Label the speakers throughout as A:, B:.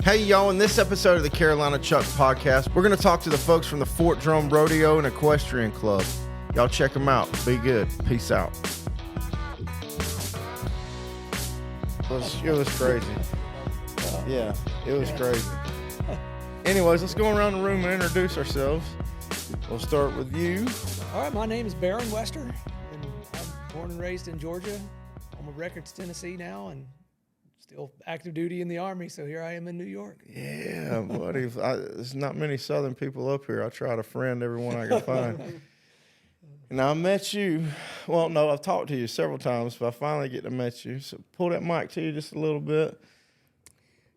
A: Hey, y'all, in this episode of the Carolina Chuck Podcast, we're going to talk to the folks from the Fort Drum Rodeo and Equestrian Club. Y'all check them out. Be good. Peace out. It was crazy. Yeah, it was crazy. Anyways, let's go around the room and introduce ourselves. We'll start with you.
B: All right, my name is Baron Wester, and I'm born and raised in Georgia. I'm with Records, Tennessee now, and still active duty in the Army, so here I am in New York.
A: Yeah, buddy. There's not many Southern people up here. I try to friend everyone I can find. And I met you. Well, no, I've talked to you several times, but I finally get to meet you. So pull that mic to you just a little bit.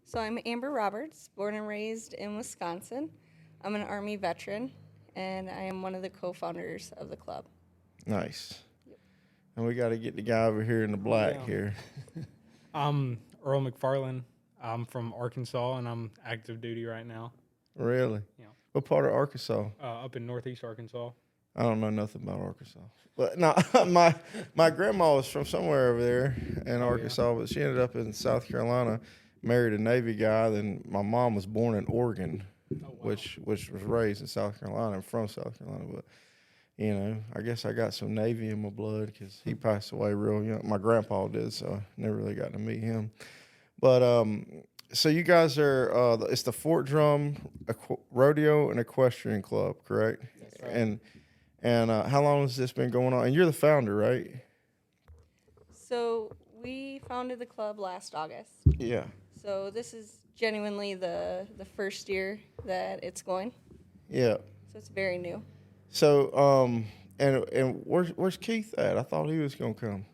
C: So I'm Amber Roberts, born and raised in Wisconsin. I'm an Army veteran, and I am one of the co-founders of the club.
A: Nice. Yep. And we got to get the guy over here in the black here.
D: I'm Earl McFarland. I'm from Arkansas, and I'm active duty right now.
A: Really?
D: Yeah.
A: What part of Arkansas?
D: Up in northeast Arkansas.
A: I don't know nothing about Arkansas. But no, my grandma was from somewhere over there in Arkansas, but she ended up in South Carolina, married a Navy guy. Then my mom was born in Oregon, which was raised in South Carolina and from South Carolina. But, you know, I guess I got some Navy in my blood because he passed away real young. My grandpa did, so I never really got to meet him. But so you guys are it's the Fort Drum Rodeo and Equestrian Club, correct?
B: That's right.
A: And how long has this been going on? And you're the founder, right?
C: So we founded the club last August.
A: Yeah.
C: So this is genuinely the first year that it's going.
A: Yeah.
C: So it's very new.
A: So and where's Keith at? I thought he was gonna come.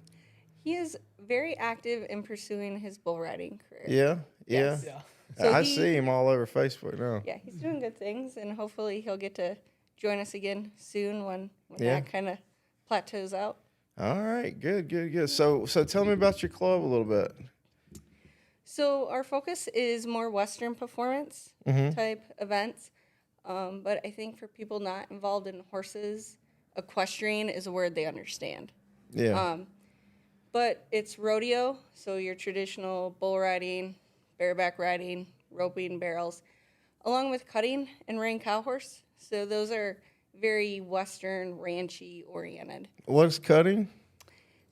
C: He is very active in pursuing his bull riding career.
A: Yeah.
C: Yes.
B: Yeah.
C: So
A: I see him all over Facebook now.
C: Yeah, he's doing good things, and hopefully he'll get to join us again soon when
A: Yeah.
C: that kind of plateaus out.
A: All right, good. So tell me about your club a little bit.
C: So our focus is more Western performance type events, but I think for people not involved in horses, equestrian is a word they understand.
A: Yeah.
C: But it's rodeo, so your traditional bull riding, bareback riding, roping barrels, along with cutting and reining cow horse. So those are very Western, ranchy oriented.
A: What's cutting?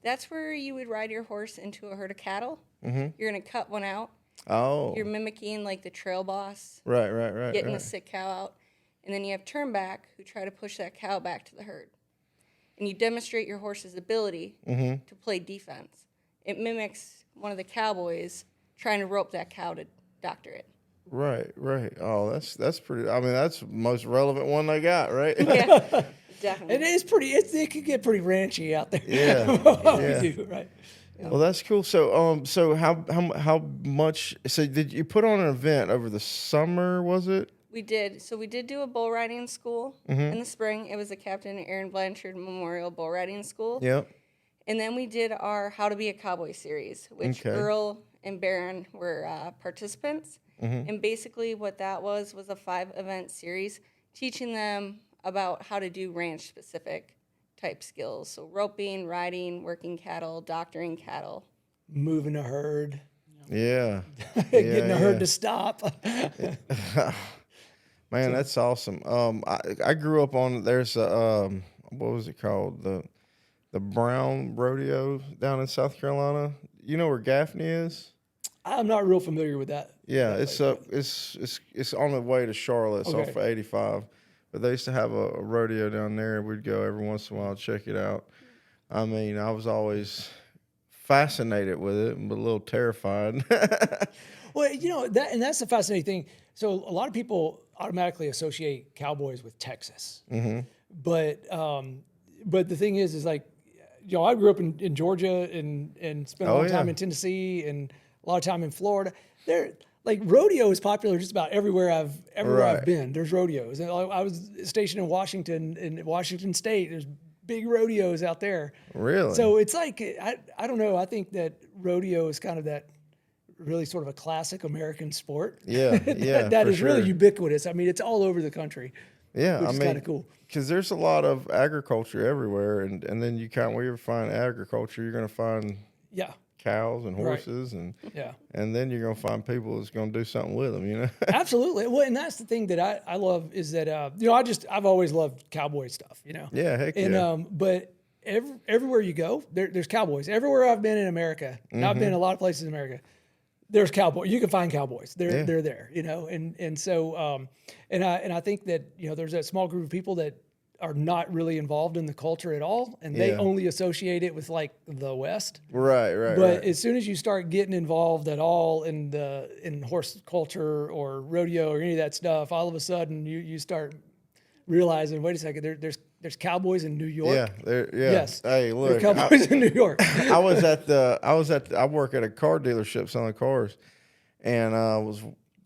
C: That's where you would ride your horse into a herd of cattle. You're going to cut one out.
A: Oh.
C: You're mimicking like the trail boss,
A: Right.
C: getting a sick cow out. And then you have turnback who try to push that cow back to the herd. And you demonstrate your horse's ability to play defense. It mimics one of the cowboys trying to rope that cow to doctor it.
A: Right. Oh, that's pretty. I mean, that's the most relevant one they got, right?
C: Yeah, definitely.
B: It is pretty. It can get pretty ranchy out there.
A: Yeah.
B: We do, right?
A: Well, that's cool. So how much? So did you put on an event over the summer? Was it?
C: We did. So we did do a bull riding school in the spring. It was the Captain Aaron Blanchard Memorial Bull Riding School.
A: Yep.
C: And then we did our How to Be a Cowboy series, which Earl and Baron were participants. And basically what that was a 5-event series teaching them about how to do ranch-specific type skills. So roping, riding, working cattle, doctoring cattle.
B: Moving a herd,
A: Yeah.
B: getting a herd to stop.
A: Man, that's awesome. I grew up on there's a what was it called, the Brown Rodeo down in South Carolina. You know where Gaffney is?
B: I'm not real familiar with that.
A: Yeah, it's on the way to Charlotte. It's off of 85. But they used to have a rodeo down there, and we'd go every once in a while check it out. I mean, I was always fascinated with it, but a little terrified.
B: Well, you know, that's the fascinating thing. So a lot of people automatically associate cowboys with Texas. But the thing is like, you know, I grew up in Georgia and spent a lot of time in Tennessee and a lot of time in Florida. Like rodeo is popular just about everywhere I've been. There's rodeos. And I was stationed in Washington State. There's big rodeos out there.
A: Really?
B: So it's like I don't know. I think that rodeo is kind of that really sort of a classic American sport.
A: Yeah,
B: that is really ubiquitous. I mean, it's all over the country.
A: Yeah,
B: which is kind of cool.
A: Because there's a lot of agriculture everywhere, and then you wherever you find agriculture, you're going to find cows and
B: Right.
A: horses, and
B: Yeah.
A: and then you're gonna find people that's gonna do something with them. You know.
B: Absolutely. Well, and that's the thing that I love is that I've always loved cowboy stuff.
A: Yeah, heck
B: And
A: yeah.
B: but everywhere you go, there's cowboys. Everywhere I've been in America, and I've been in a lot of places in America, there's cowboy. You can find cowboys. They're there. And so and I think that there's that small group of people that are not really involved in the culture at all, and they
A: Yeah.
B: only associate it with like the West.
A: Right.
B: But as soon as you start getting involved at all in horse culture or rodeo or any of that stuff, all of a sudden you start realizing, wait a second, there's cowboys in New York.
A: Yeah.
B: Yes.
A: Hey,
B: There are
A: look.
B: cowboys in New York.
A: I work at a car dealership selling cars, and I was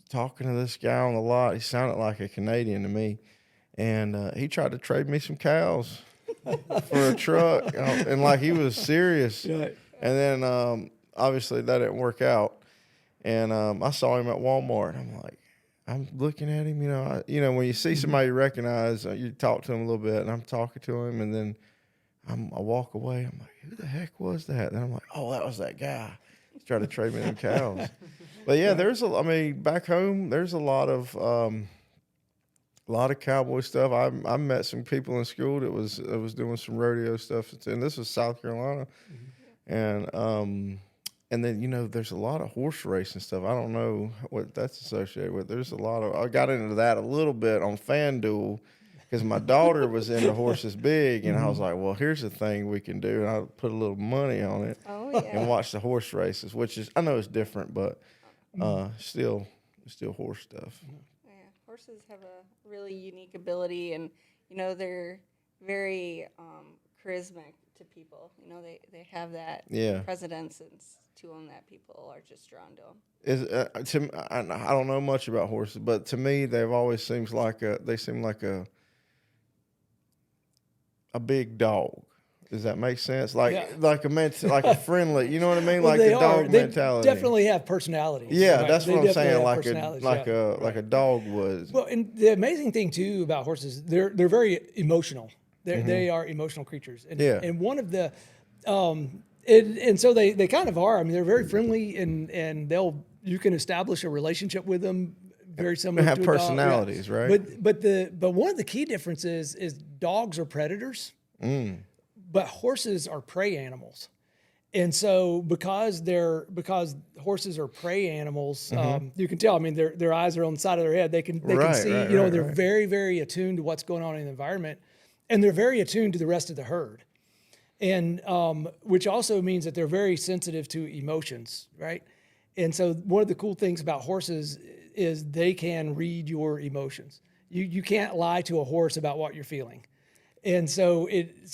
A: talking to this guy on the lot. He sounded like a Canadian to me, and he tried to trade me some cows for a truck, and like he was serious.
B: Right.
A: And then obviously that didn't work out, and I saw him at Walmart. I'm looking at him, when you see somebody you recognize, you talk to him a little bit, and I'm talking to him, and then I walk away. I'm like, who the heck was that? And I'm like, oh, that was that guy. He's trying to trade me them cows. But yeah, back home, there's a lot of cowboy stuff. I met some people in school that was doing some rodeo stuff, and this was South Carolina, and then there's a lot of horse racing stuff. I don't know what that's associated with. There's a lot of. I got into that a little bit on FanDuel because my daughter was into horses big, and I was like, well, here's the thing we can do, and I put a little money on it and watch the horse races, which is I know it's different, but still horse stuff.
C: Yeah, horses have a really unique ability, and they're very charismatic to people. They have that presence and to them that people are just drawn to them.
A: I don't know much about horses, but to me, they've always seem like a big dog. Does that make sense? Like a friendly, you know what I mean?
B: Well,
A: like the dog
B: they
A: mentality.
B: definitely have personalities.
A: Yeah,
B: right?
A: that's
B: They
A: what I'm saying.
B: definitely have personalities,
A: Like a dog would.
B: Well, and the amazing thing too about horses, they're very emotional. They are emotional creatures. And,
A: Yeah.
B: and one of the, and so they kind of are. I mean, they're very friendly, and you can establish a relationship with them very similar.
A: They have
B: to a dog.
A: personalities,
B: Yeah.
A: right?
B: But one of the key differences is dogs are predators, but horses are prey animals. And so because horses are prey animals, you can tell. I mean, their eyes are on the side of their head. They can see. They're very, very attuned to what's going on in the environment, and they're very attuned to the rest of the herd. And which also means that they're very sensitive to emotions, right? And so one of the cool things about horses is they can read your emotions. You can't lie to a horse about what you're feeling. And so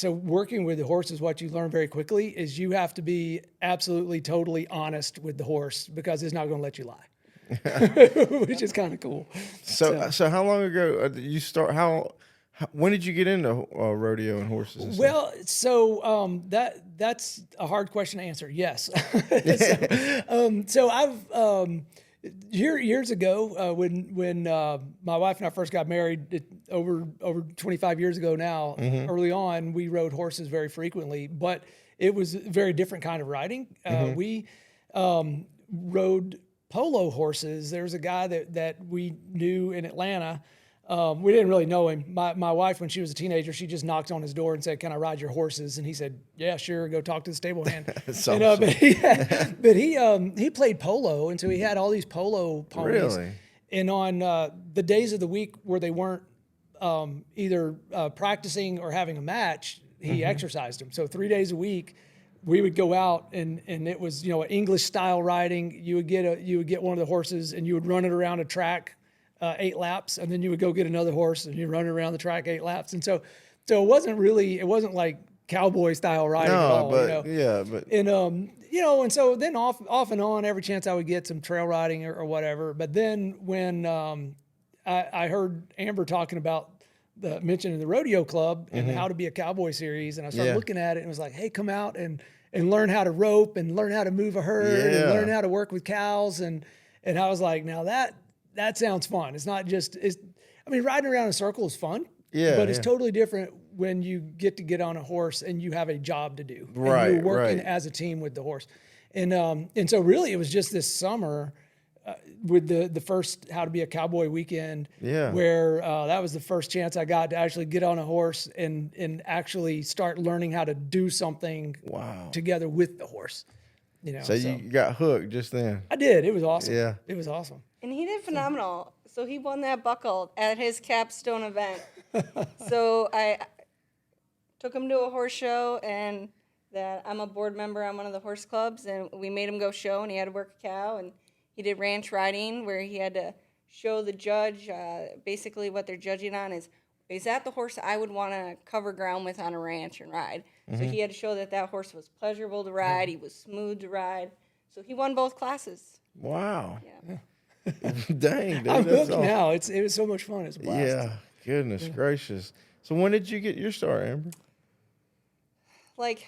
B: working with the horse is what you learn very quickly is you have to be absolutely, totally honest with the horse because it's not going to let you lie, which is kind of cool.
A: So how long ago did you start? When did you get into rodeo and horses? And
B: Well, so that's a hard question to answer. Yes. So I've years ago when my wife and I first got married, over 25 years ago now. Early on, we rode horses very frequently, but it was a very different kind of riding. We rode polo horses. There was a guy that we knew in Atlanta. We didn't really know him. My wife, when she was a teenager, she just knocked on his door and said, "Can I ride your horses?" And he said, "Yeah, sure. Go talk to the stable hand." But he played polo, and so he had all these polo ponies.
A: Really?
B: And on the days of the week where they weren't either practicing or having a match, he exercised them. So 3 days a week, we would go out and it was English style riding. You would get one of the horses and you would run it around a track. 8 laps, and then you would go get another horse and you run around the track 8 laps. And so it wasn't like cowboy style riding at all. And so then off and on, every chance I would get some trail riding or whatever. But then when I heard Amber talking about mentioning the rodeo club and how to be a cowboy series, and I started looking at it and was like, hey, come out and learn how to rope and learn how to move a herd and learn how to work with cows. And I was like, now that sounds fun. It's not just, riding around in a circle is fun, but it's totally different when you get on a horse and you have a job to do.
A: Right,
B: and you're working
A: right.
B: as a team with the horse. And so really it was just this summer with the first How to Be a Cowboy weekend, where that was the first chance I got to actually get on a horse and actually start learning how to do something together with the horse.
A: So you got hooked just then.
B: I did. It was awesome.
A: Yeah.
B: It was awesome.
C: And he did phenomenal. So he won that buckle at his capstone event. So I took him to a horse show, and that I'm a board member on one of the horse clubs, and we made him go show, and he had to work a cow, and he did ranch riding where he had to show the judge basically what they're judging on is that the horse I would want to cover ground with on a ranch and ride. So he had to show that horse was pleasurable to ride, he was smooth to ride. So he won both classes.
A: Wow.
C: Yeah.
A: Dang, dude.
B: I'm hooked now. It was so much fun. It's a blast.
A: Yeah. Goodness gracious. So when did you get your start, Amber?
C: Like,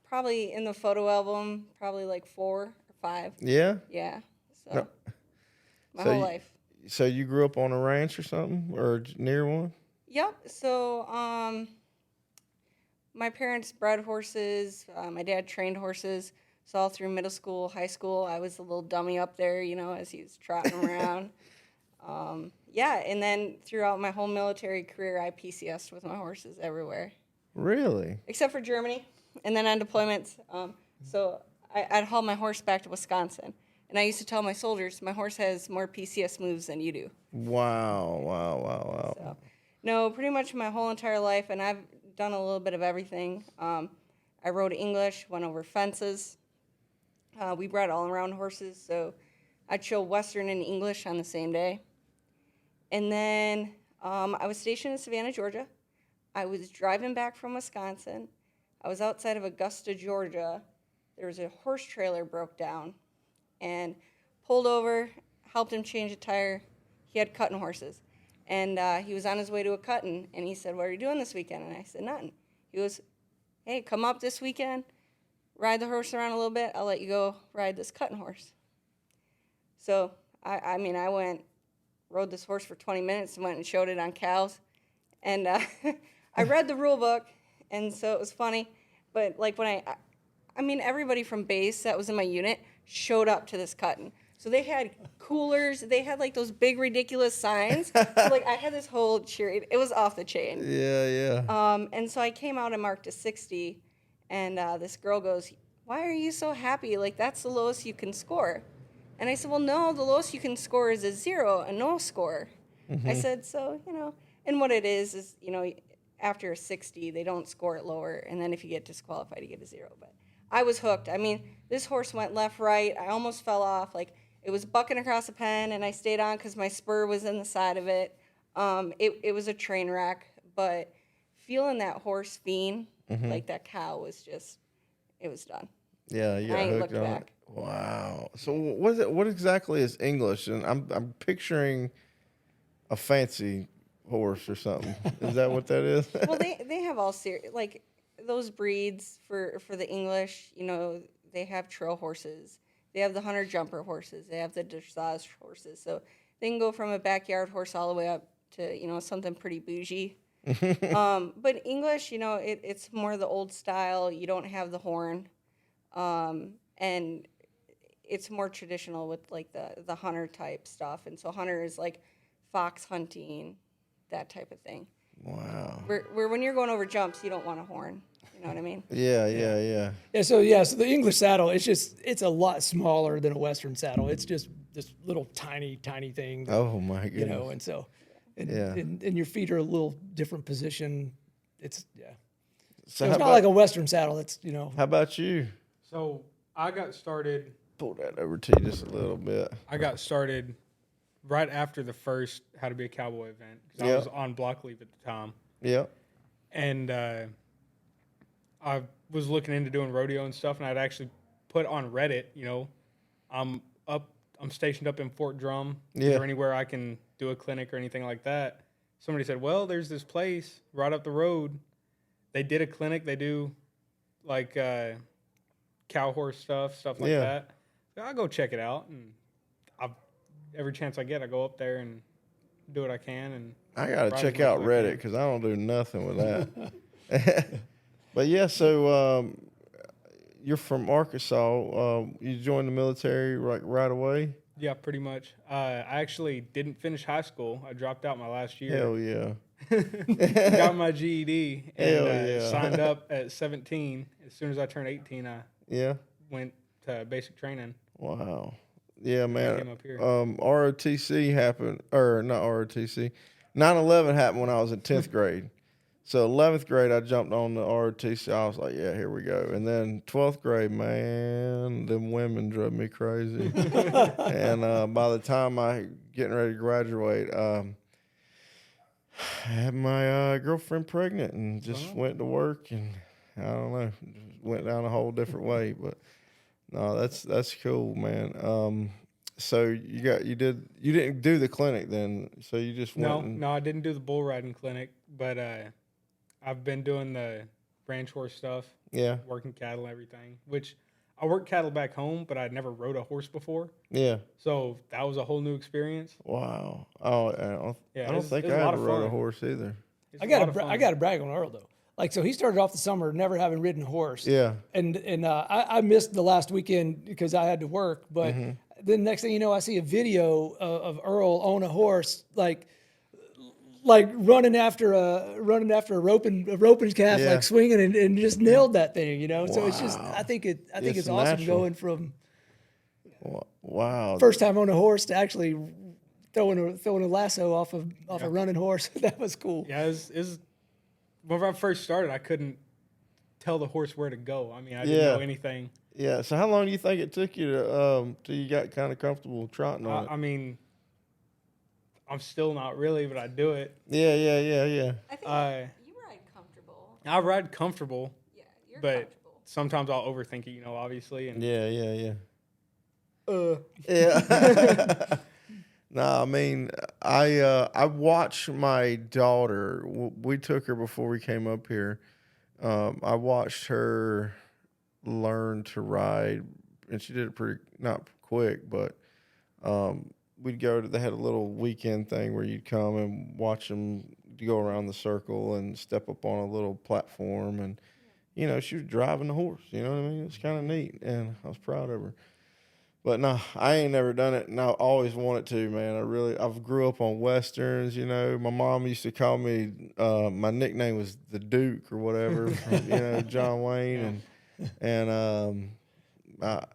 C: probably in the photo album, probably like 4 or 5.
A: Yeah?
C: Yeah. So,
A: No.
C: my
A: So
C: whole
A: you-
C: life.
A: So you grew up on a ranch or something, or near one?
C: Yep. So, my parents bred horses. My dad trained horses. So all through middle school, high school, I was the little dummy up there, as he was trotting around. Yeah, and then throughout my whole military career, I PCS'd with my horses everywhere.
A: Really?
C: Except for Germany, and then on deployments. So I'd haul my horse back to Wisconsin. And I used to tell my soldiers, my horse has more PCS moves than you do.
A: Wow.
C: So, no, pretty much my whole entire life, and I've done a little bit of everything. I rode English, went over fences. We bred all-around horses, so I'd show Western and English on the same day. And then I was stationed in Savannah, Georgia. I was driving back from Wisconsin. I was outside of Augusta, Georgia. There was a horse trailer broke down, and pulled over, helped him change a tire. He had cutting horses. And he was on his way to a cutting, and he said, "What are you doing this weekend?" And I said, "Nothing." He goes, "Hey, come up this weekend, ride the horse around a little bit. I'll let you go ride this cutting horse." So, I went, rode this horse for 20 minutes and went and showed it on cows. And I read the rule book, and so it was funny. But, like, when everybody from base that was in my unit showed up to this cutting. So they had coolers. They had, like, those big, ridiculous signs. So, like, I had this whole cheer. It was off the chain.
A: Yeah.
C: And so I came out and marked a 60, and this girl goes, "Why are you so happy? Like, that's the lowest you can score." And I said, "Well, no, the lowest you can score is a 0, a no score." I said, "So, and what it is, after a 60, they don't score it lower, and then if you get disqualified, you get a 0. But I was hooked. This horse went left, right. I almost fell off. Like, it was bucking across the pen, and I stayed on because my spur was in the side of it. It was a train wreck, but feeling that horse fiend, like that cow, was just, it was done.
A: Yeah, you got
C: I ain't
A: hooked
C: looked
A: on
C: back.
A: it. Wow. So what exactly is English? And I'm picturing a fancy horse or something. Is that what that is?
C: Well, they have all like those breeds for the English. They have trail horses. They have the hunter jumper horses. They have the dressage horses. So they can go from a backyard horse all the way up to something pretty bougie. But English, it's more the old style. You don't have the horn, and it's more traditional with like the hunter type stuff. And so hunter is like fox hunting, that type of thing.
A: Wow.
B: Where
C: when you're going over jumps, you don't want a horn. You know what I mean?
A: Yeah.
B: Yeah, so the English saddle, it's a lot smaller than a Western saddle. It's just this little tiny thing.
A: Oh my goodness.
B: And so, and your feet are a little different position. So
A: So
B: it's not like a Western saddle. It's
A: How about you?
D: So I got started.
A: Pull that over to you just a little bit.
D: I got started right after the first How to Be a Cowboy event because I was on block leave at the time.
A: Yep.
D: And I was looking into doing rodeo and stuff, and I'd actually put on Reddit, I'm stationed up in Fort Drum. Is there anywhere I can do a clinic or anything like that? Somebody said, well, there's this place right up the road. They did a clinic. They do like cow horse stuff like that. So I'll go check it out, and every chance I get, I go up there and do what I can. And
A: I got to check out Reddit because I don't do nothing with that. But yeah, so you're from Arkansas. You joined the military right away?
D: Yeah, pretty much. I actually didn't finish high school. I dropped out my last year.
A: Hell yeah.
D: Got my GED and
A: Hell yeah.
D: signed up at 17. As soon as I turned 18, I
A: Yeah.
D: went to basic training.
A: Wow. Yeah,
D: I
A: man.
D: came up here.
A: ROTC happened, or not ROTC. 9/11 happened when I was in 10th grade. So 11th grade, I jumped on the ROTC. I was like, yeah, here we go. And then 12th grade, man, them women drove me crazy. And by the time I getting ready to graduate, I had my girlfriend pregnant and just went to work, and I don't know, just went down a whole different way. But no, that's cool, man. So you didn't do the clinic then, so you just went.
D: No, I didn't do the bull riding clinic, but I've been doing the ranch horse stuff.
A: Yeah.
D: Working cattle, everything. Which I worked cattle back home, but I'd never rode a horse before.
A: Yeah.
D: So that was a whole new experience.
A: Wow. Oh, I don't think I ever rode a horse either.
B: I got to brag on Earl though. Like, so he started off the summer never having ridden a horse.
A: Yeah.
B: And I missed the last weekend because I had to work. But then next thing you know, I see a video of Earl on a horse, like running after a roping calf,
A: Yeah.
B: like swinging and just nailed that thing, you know? So it's just, I think it's
A: It's
B: awesome
A: natural.
B: going from
A: Wow.
B: first time on a horse to actually throwing a lasso off a running horse. That was cool.
D: Yeah, it was when I first started, I couldn't tell the horse where to go. I mean, I didn't know anything.
A: Yeah. So how long do you think it took you to till you got kind of comfortable trotting on it?
D: I mean, I'm still not really, but I do it.
A: Yeah.
C: I think you ride comfortable.
D: I ride comfortable,
C: Yeah, you're
D: but
C: comfortable.
D: sometimes I'll overthink it, obviously. And
A: Yeah.
B: Yeah.
A: No, I mean, I watched my daughter. We took her before we came up here. I watched her learn to ride, and she did it pretty not quick, but we'd go to. They had a little weekend thing where you'd come and watch them go around the circle and step up on a little platform, and she was driving the horse. You know what I mean? It's kind of neat, and I was proud of her. But no, I ain't never done it, and I always wanted to, man. I've grew up on westerns. My mom used to call me. My nickname was the Duke or whatever, from, John Wayne, and I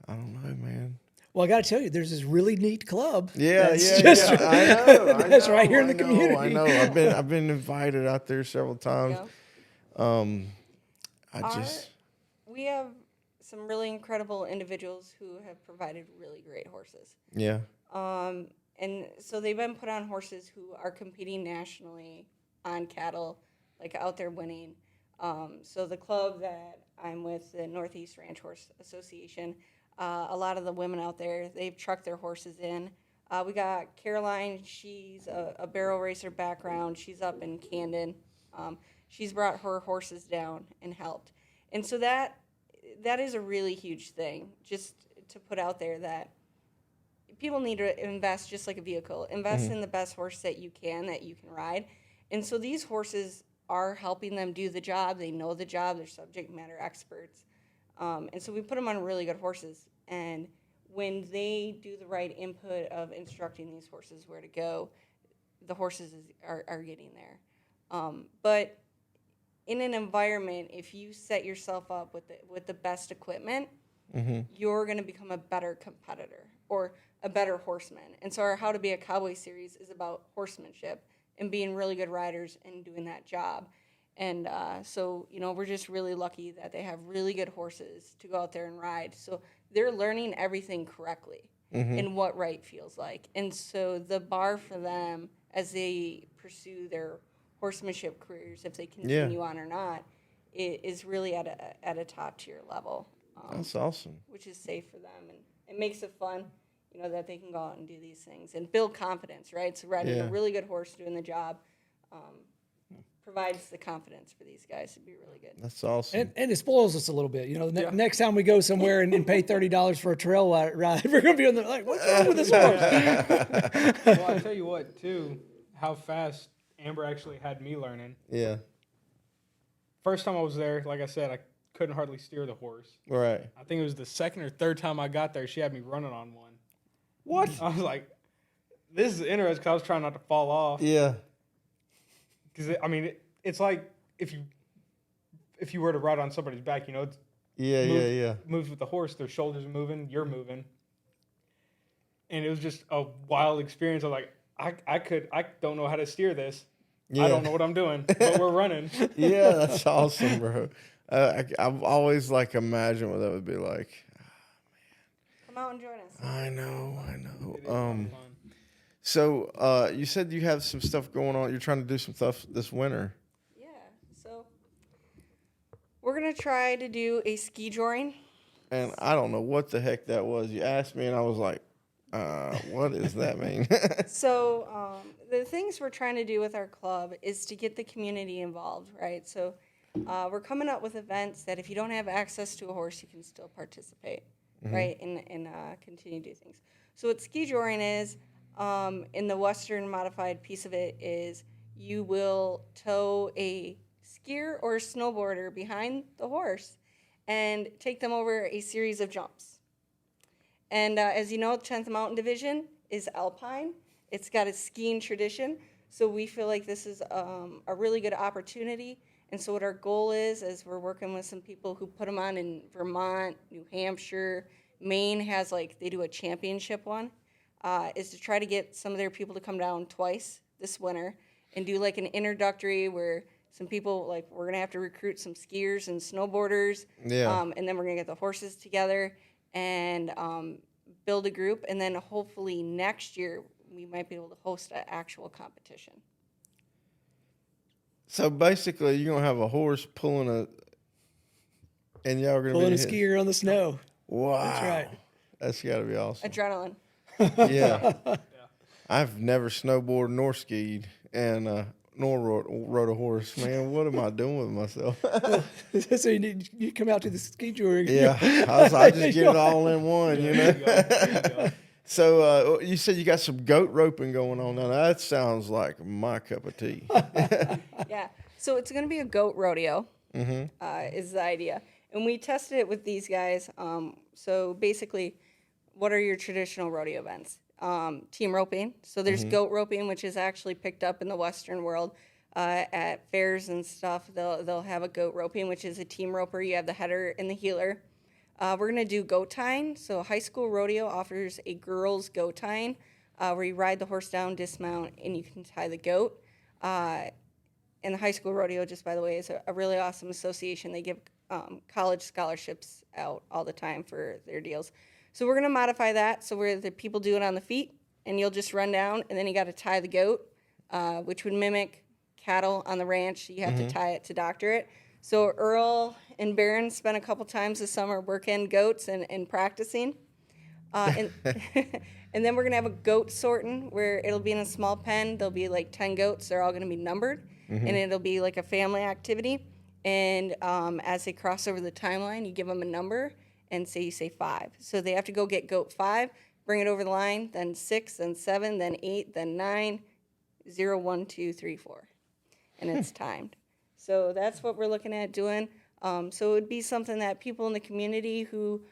A: don't know, man.
B: Well, I got to tell you, there's this really neat club.
A: Yeah. I know.
B: That's right here in the community.
A: I know. I've been invited out there several times.
C: Yeah. We have some really incredible individuals who have provided really great horses.
A: Yeah.
C: And so they've been put on horses who are competing nationally on cattle, like out there winning. So the club that I'm with, the Northeast Ranch Horse Association, a lot of the women out there, they've trucked their horses in. We got Caroline. She's a barrel racer background. She's up in Camden. She's brought her horses down and helped. And so that is a really huge thing, just to put out there that people need to invest just like a vehicle. Invest in the best horse that you can ride. And so these horses are helping them do the job. They know the job. They're subject matter experts. And so we put them on really good horses. And when they do the right input of instructing these horses where to go, the horses are getting there. But in an environment, if you set yourself up with the best equipment, you're going to become a better competitor or a better horseman. And so our How to Be a Cowboy series is about horsemanship and being really good riders and doing that job. And so, we're just really lucky that they have really good horses to go out there and ride. So they're learning everything correctly and what right feels like. And so the bar for them as they pursue their horsemanship careers, if they continue on or not, is really at a top tier level.
A: That's awesome.
C: Which is safe for them, and it makes it fun, that they can go out and do these things and build confidence, right? So riding a really good horse, doing the job, provides the confidence for these guys to be really good.
A: That's awesome.
B: And it spoils us a little bit. Next time we go somewhere and pay $30 for a trail ride, we're going to be on the like, what's wrong with this horse?
D: Well, I tell you what, too, how fast Amber actually had me learning.
A: Yeah.
D: First time I was there, like I said, I couldn't hardly steer the horse.
A: Right.
D: I think it was the second or third time I got there, she had me running on one.
A: What?
D: I was like, this is interesting because I was trying not to fall off.
A: Yeah.
D: Because, it's like if you were to ride on somebody's back, it's moves with the horse, their shoulders are moving, you're moving. And it was just a wild experience. I was like, I don't know how to steer this.
A: Yeah.
D: I don't know what I'm doing, but we're running.
A: Yeah, that's awesome, bro. I've always imagined what that would be like.
C: Come out and join us.
A: I know.
D: It is fun.
A: So you said you have some stuff going on. You're trying to do some stuff this winter.
C: Yeah, so we're going to try to do a ski joring.
A: And I don't know what the heck that was. You asked me, and I was like, what does that mean?
C: So the things we're trying to do with our club is to get the community involved, right? So we're coming up with events that if you don't have access to a horse, you can still participate, right, and continue to do things. So what ski joring is, in the Western modified piece of it, is you will tow a skier or a snowboarder behind the horse and take them over a series of jumps. And as you know, 10th Mountain Division is alpine. It's got a skiing tradition. So we feel like this is a really good opportunity. And so what our goal is we're working with some people who put them on in Vermont, New Hampshire, Maine has they do a championship one, is to try to get some of their people to come down twice this winter and do an introductory where some people, we're going to have to recruit some skiers and snowboarders.
A: Yeah.
C: And then we're going to get the horses together and build a group. And then hopefully next year we might be able to host an actual competition.
A: So basically, you're gonna have a horse and y'all are gonna
B: Pulling
A: be
B: a skier on the snow.
A: Wow,
B: That's right.
A: That's got to be awesome.
C: Adrenaline.
A: Yeah. I've never snowboarded nor skied, and nor rode a horse. Man, what am I doing with myself?
B: So you come out to the ski touring.
A: Yeah, I just get it all in one,
D: There you go.
A: So you said you got some goat roping going on now. That sounds like my cup of tea.
C: Yeah. So it's going to be a goat rodeo, is the idea. And we tested it with these guys. So basically, what are your traditional rodeo events? Team roping. So there's goat roping, which is actually picked up in the Western world. At fairs and stuff, they'll have a goat roping, which is a team roper. You have the header and the heeler. We're going to do goat tying. So high school rodeo offers a girls' goat tying, where you ride the horse down, dismount, and you can tie the goat. And the high school rodeo, just by the way, is a really awesome association. They give college scholarships out all the time for their deals. So we're going to modify that so where the people do it on the feet, and you'll just run down, and then you got to tie the goat, which would mimic cattle on the ranch. You have to tie it to doctor it. So Earl and Barron spent a couple times this summer working goats and practicing. And then we're going to have a goat sorting where it'll be in a small pen. There'll be 10 goats. They're all going to be numbered, and it'll be like a family activity. And as they cross over the timeline, you give them a number and you say 5. So they have to go get goat 5, bring it over the line, then 6, then 7, then 8, then 9, 0, 1, 2, 3, 4. And it's timed. So that's what we're looking at doing. So it would be something that people in the community who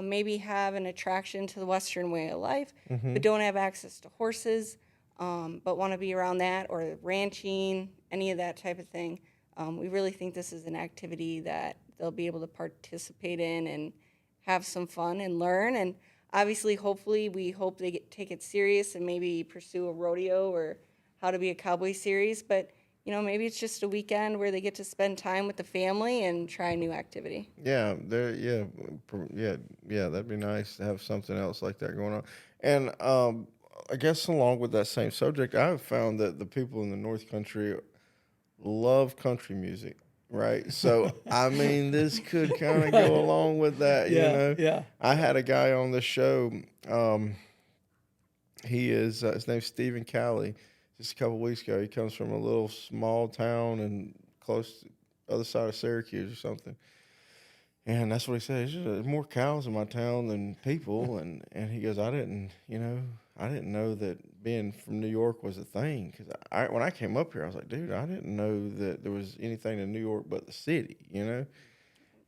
C: maybe have an attraction to the Western way of life, but don't have access to horses, but want to be around that, or ranching, any of that type of thing. We really think this is an activity that they'll be able to participate in and have some fun and learn. And obviously, hopefully, we hope they take it serious and maybe pursue a rodeo or how to be a cowboy series. But maybe it's just a weekend where they get to spend time with the family and try a new activity.
A: Yeah, that'd be nice to have something else like that going on. And I guess along with that same subject, I've found that the people in the North Country love country music, right? So, this could kind of go along with that,
B: Yeah.
A: I had a guy on the show. He is, his name's Stephen Calley. Just a couple weeks ago, he comes from a little small town and close to the other side of Syracuse or something. And that's what he said. There's more cows in my town than people. And he goes, I didn't know that being from New York was a thing. Because when I came up here, I was like, dude, I didn't know that there was anything in New York but the city,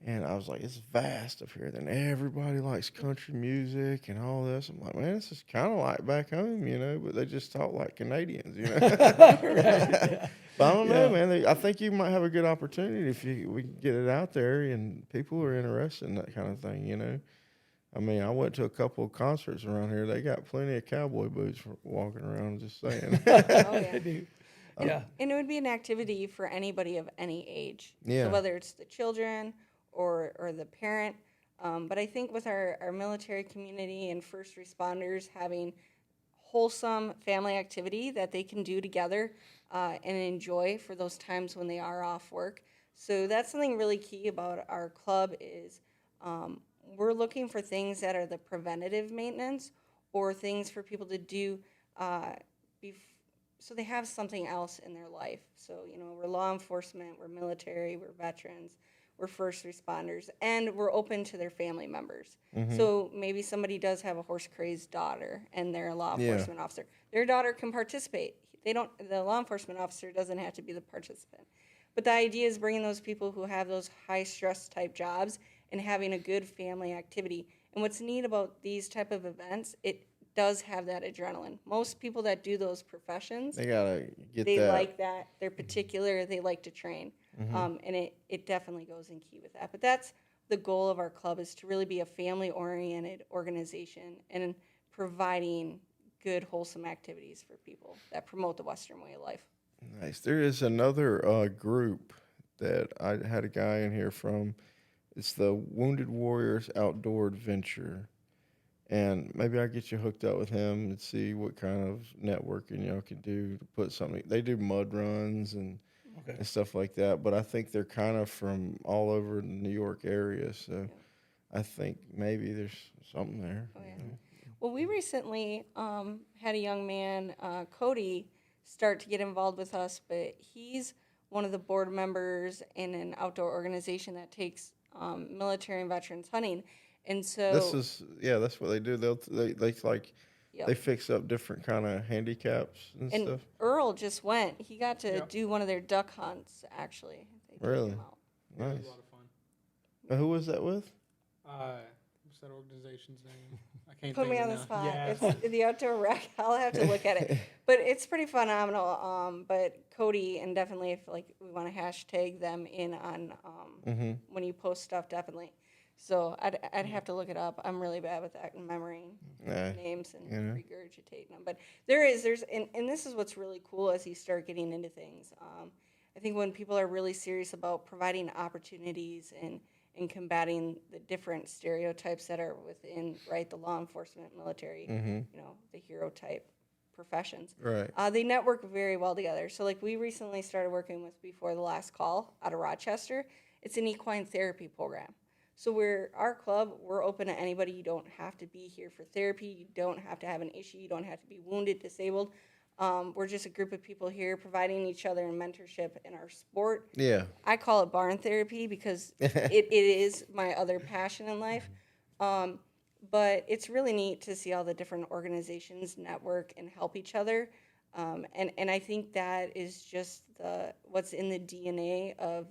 A: And I was like, it's vast up here. Then everybody likes country music and all this. I'm like, man, this is kind of like back home, but they just talk like Canadians,
B: Right. Yeah.
A: But I don't know,
B: Yeah.
A: man. I think you might have a good opportunity if we can get it out there and people are interested in that kind of thing. I mean, I went to a couple of concerts around here. They got plenty of cowboy boots for walking around, just saying.
C: Oh, yeah.
B: I do.
C: And,
B: Yeah.
C: and it would be an activity for anybody of any age.
A: Yeah.
C: So whether it's the children or the parent. But I think with our military community and first responders having wholesome family activity that they can do together and enjoy for those times when they are off work. So that's something really key about our club is we're looking for things that are the preventative maintenance or things for people to do so they have something else in their life. So, we're law enforcement, we're military, we're veterans, we're first responders, and we're open to their family members. So maybe somebody does have a horse-crazed daughter and they're a law enforcement officer. Their daughter can participate. The law enforcement officer doesn't have to be the participant. But the idea is bringing those people who have those high-stress type jobs and having a good family activity. And what's neat about these type of events, it does have that adrenaline. Most people that do those professions,
A: They got to get
C: they
A: that.
C: like that. They're particular. They like to train. And it definitely goes in key with that. But that's the goal of our club is to really be a family-oriented organization and providing good, wholesome activities for people that promote the Western way of life.
A: Nice. There is another group that I had a guy in here from. It's the Wounded Warriors Outdoor Adventure. And maybe I get you hooked up with him and see what kind of networking y'all can do to put something. They do mud runs and stuff like that. But I think they're kind of from all over the New York area. So I think maybe there's something there.
C: Oh, yeah. Well, we recently had a young man, Cody, start to get involved with us, but he's one of the board members in an outdoor organization that takes military and veterans hunting. And so
A: that's what they do. They fix up different kind of handicaps and stuff.
C: Earl just went. He got to do one of their duck hunts, actually. They took
A: Really?
C: him out.
D: It
A: Nice.
D: was a lot of fun.
A: Who was that with?
D: What's that organization's name? I can't
C: Put
D: think
C: me
D: of
C: on
D: it
C: the
D: now.
C: spot.
D: Yeah.
C: It's the outdoor rec. I'll have to look at it. But it's pretty phenomenal. But Cody, and definitely if we want to hashtag them in on when you post stuff, definitely. So I'd have to look it up. I'm really bad with that and remembering names and regurgitating them. But there's and this is what's really cool as you start getting into things. I think when people are really serious about providing opportunities and combating the different stereotypes that are within the law enforcement, military, the hero type professions.
A: Right.
C: They network very well together. So we recently started working with Before the Last Call out of Rochester. It's an equine therapy program. So our club, we're open to anybody. You don't have to be here for therapy. You don't have to have an issue. You don't have to be wounded, disabled. We're just a group of people here providing each other mentorship in our sport.
A: Yeah.
C: I call it barn therapy because it is my other passion in life. But it's really neat to see all the different organizations network and help each other. And I think that is just what's in the DNA of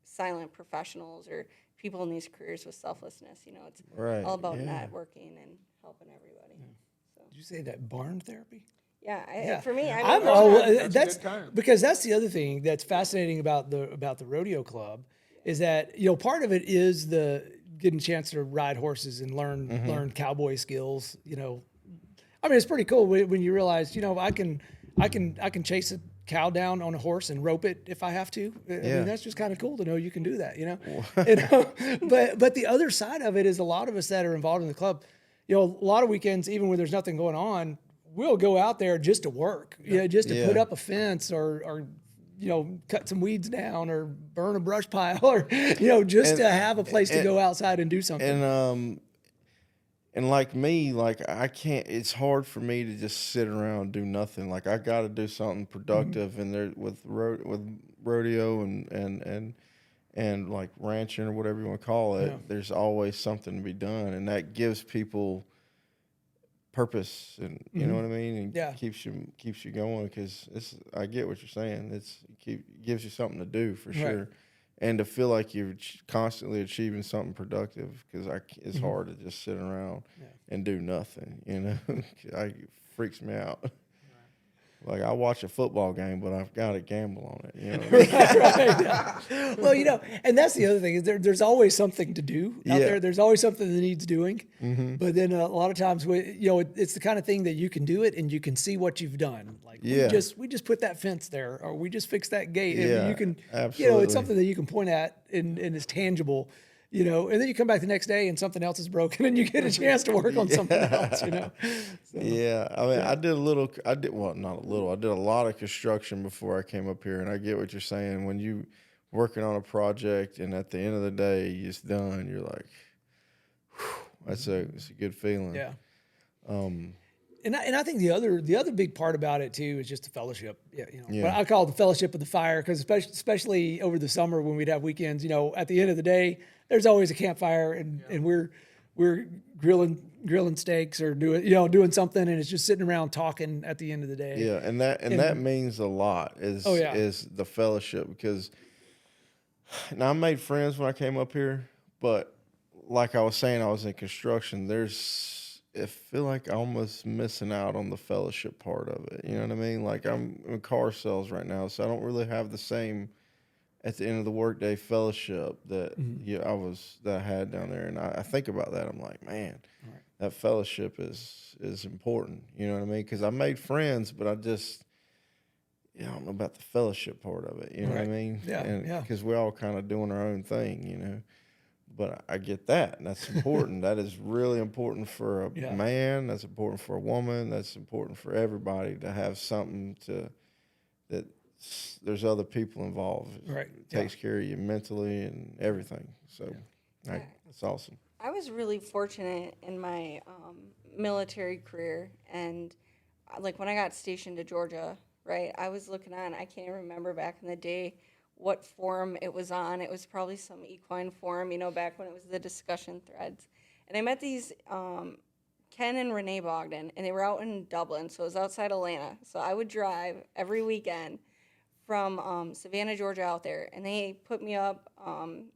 C: silent professionals or people in these careers with selflessness. It's all about networking and helping everybody. So.
B: Did you say that barn therapy?
C: Yeah, for me,
B: that's because that's the other thing that's fascinating about the rodeo club is that part of it is the getting a chance to ride horses and learn cowboy skills. I mean, it's pretty cool when you realize I can chase a cow down on a horse and rope it if I have to. I mean, that's just kind of cool to know you can do that. But the other side of it is a lot of us that are involved in the club. A lot of weekends, even when there's nothing going on, we'll go out there just to work, just to put up a fence or cut some weeds down or burn a brush pile or, just to have a place to go outside and do something.
A: And like me, I can't, it's hard for me to just sit around and do nothing. I got to do something productive and there with rodeo and like ranching or whatever you want to call it, there's always something to be done. And that gives people purpose and you know what I mean, and keeps you going because I get what you're saying. It gives you something to do for sure, and to feel like you're constantly achieving something productive, because it's hard to just sit around and do nothing. It freaks me out. Like, I watch a football game, but I've got to gamble on it.
B: Right. Well, and that's the other thing is there's always something to do out there. There's always something that needs doing. But then a lot of times, it's the kind of thing that you can do it and you can see what you've done. Like we just put that fence there, or we just fixed that gate.
A: Yeah,
B: and you can,
A: absolutely.
B: It's something that you can point at and is tangible. And then you come back the next day and something else is broken and you get a chance to work on something else, So,
A: yeah. I mean, I did a lot of construction before I came up here, and I get what you're saying. When you working on a project and at the end of the day it's done, you're like, it's a good feeling.
B: Yeah. And I think the other big part about it too is just the fellowship. What I call the fellowship of the fire, because especially over the summer when we'd have weekends, at the end of the day, there's always a campfire and we're grilling steaks or doing something, and it's just sitting around talking at the end of the day.
A: Yeah, and that means a lot is the fellowship, because now I made friends when I came up here, but like I was saying, I was in construction. I feel like I'm almost missing out on the fellowship part of it. You know what I mean? Like, I'm in car sales right now, so I don't really have the same at the end of the workday fellowship that I had down there. And I think about that. I'm like, man, that fellowship is important. You know what I mean? Because I made friends, but I don't know about the fellowship part of it. You know what I mean?
B: Yeah.
A: Because we're all kind of doing our own thing, But I get that, and that's important. That is really important for a man. That's important for a woman. That's important for everybody to have something that there's other people involved.
B: Right.
A: It takes care of you mentally and everything. So that's awesome.
C: I was really fortunate in my military career, and like when I got stationed to Georgia, right, I was looking on, I can't remember back in the day what forum it was on. It was probably some equine forum, back when it was the discussion threads. And I met these Ken and Renee Bogdan, and they were out in Dublin, so it was outside Atlanta. So I would drive every weekend from Savannah, Georgia out there, and they put me up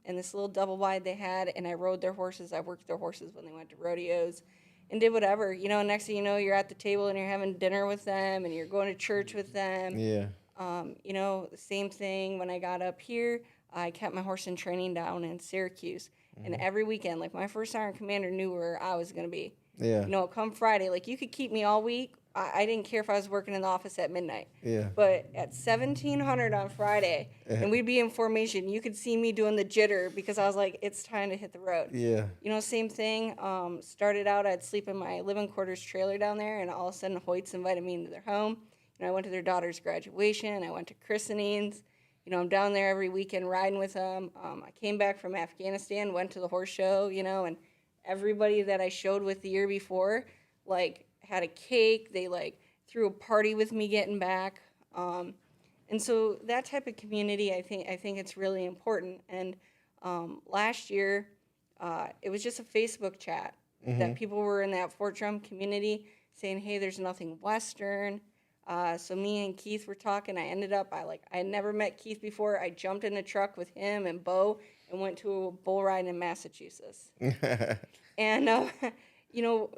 C: in this little double wide they had, and I rode their horses. I worked their horses when they went to rodeos and did whatever. Next thing you know, you're at the table and you're having dinner with them and you're going to church with them.
A: Yeah.
C: The same thing when I got up here. I kept my horse in training down in Syracuse. And every weekend, like, my first sergeant commander knew where I was going to be.
A: Yeah.
C: Come Friday, like, you could keep me all week. I didn't care if I was working in the office at midnight.
A: Yeah.
C: But at 1700 on Friday, and we'd be in formation, you could see me doing the jitter because I was like, it's time to hit the road.
A: Yeah.
C: Same thing. Started out, I'd sleep in my living quarters trailer down there, and all of a sudden, Hoyts invited me into their home. I went to their daughter's graduation. I went to christenings. I'm down there every weekend riding with them. I came back from Afghanistan, went to the horse show, and everybody that I showed with the year before, like, had a cake. They, like, threw a party with me getting back. And so that type of community, I think it's really important. And last year, it was just a Facebook chat that people were in that Fort Drum community saying, hey, there's nothing Western. So me and Keith were talking. I ended up, I had never met Keith before. I jumped in a truck with him and Bo and went to a bull ride in Massachusetts. And,